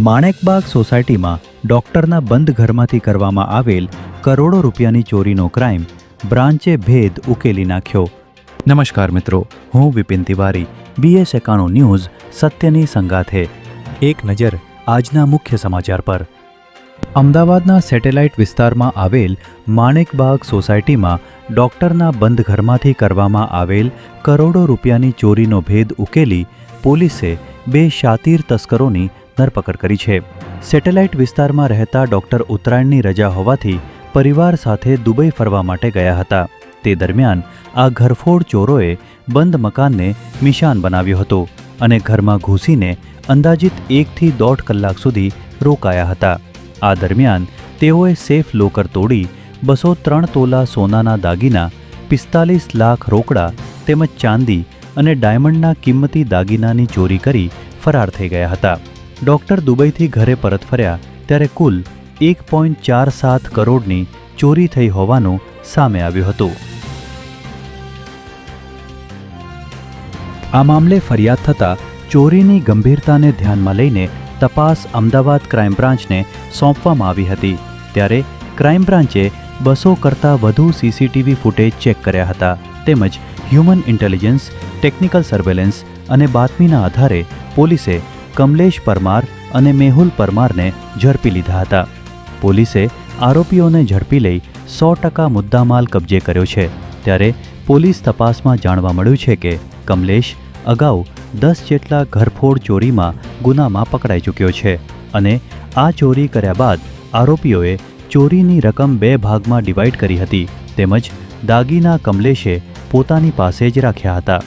માણેકબાગ સોસાયટીમાં ડોક્ટરના બંધ ઘરમાંથી કરવામાં આવેલ કરોડો રૂપિયાની ચોરીનો ક્રાઇમ બ્રાન્ચે ભેદ ઉકેલી નાખ્યો. નમસ્કાર મિત્રો, હું વિપિન તિવારી. BS91 ન્યૂઝ સત્યની સંગાથે. એક નજર આજના મુખ્ય સમાચાર પર. અમદાવાદના સેટેલાઇટ વિસ્તારમાં આવેલ માણેકબાગ સોસાયટીમાં ડોક્ટરના બંધ ઘરમાંથી કરવામાં આવેલ કરોડો રૂપિયાની ચોરીનો ભેદ ઉકેલી પોલીસે 2 શાતીર તસ્કરોની ધરપકડ કરી છે. સેટેલાઇટ વિસ્તારમાં રહેતા ડોક્ટર ઉત્તરાયણની રજા હોવાથી પરિવાર સાથે દુબઈ ફરવા માટે ગયા હતા. તે દરમિયાન આ ઘરફોડ ચોરોએ બંધ મકાનને નિશાન બનાવ્યો હતો અને ઘરમાં ઘૂસીને અંદાજિત 1 થી 1.5 કલાક સુધી રોકાયા હતા. આ દરમિયાન તેઓએ સેફ લોકર તોડી 203 તોલા સોનાના દાગીના, 45 લાખ રોકડા તેમજ ચાંદી અને ડાયમંડના કિંમતી દાગીનાની ચોરી કરી ફરાર થઈ ગયા હતા. ડોક્ટર દુબઈથી ઘરે પરત ફર્યા ત્યારે કુલ 1.47 કરોડની ચોરી થઈ હોવાનું સામે આવ્યું હતું. આ મામલે ફરિયાદ થતાં ચોરીની ગંભીરતાને ધ્યાનમાં લઈને તપાસ અમદાવાદ ક્રાઇમ બ્રાન્ચને સોંપવામાં આવી હતી. ત્યારે ક્રાઇમ બ્રાન્ચે 200 કરતાં વધુ CCTV ફૂટેજ ચેક કર્યા હતા તેમજ હ્યુમન ઇન્ટેલિજન્સ, ટેકનિકલ સર્વેલન્સ અને બાતમીના આધારે પોલીસે કમલેશ પરમાર અને મેહુલ પરમારને ઝડપી લીધા હતા. પોલીસે આરોપીઓને ઝડપી લઈ 100% મુદ્દામાલ કબજે કર્યો છે. ત્યારે પોલીસ તપાસમાં જાણવા મળ્યું છે કે કમલેશ અગાઉ 10 જેટલા ઘરફોડ ચોરીમાં ગુનામાં પકડાઈ ચૂક્યો છે અને આ ચોરી કર્યા બાદ આરોપીઓએ ચોરીની રકમ 2 ભાગમાં ડિવાઈડ કરી હતી તેમજ દાગીના કમલેશે પોતાની પાસે જ રાખ્યા હતા.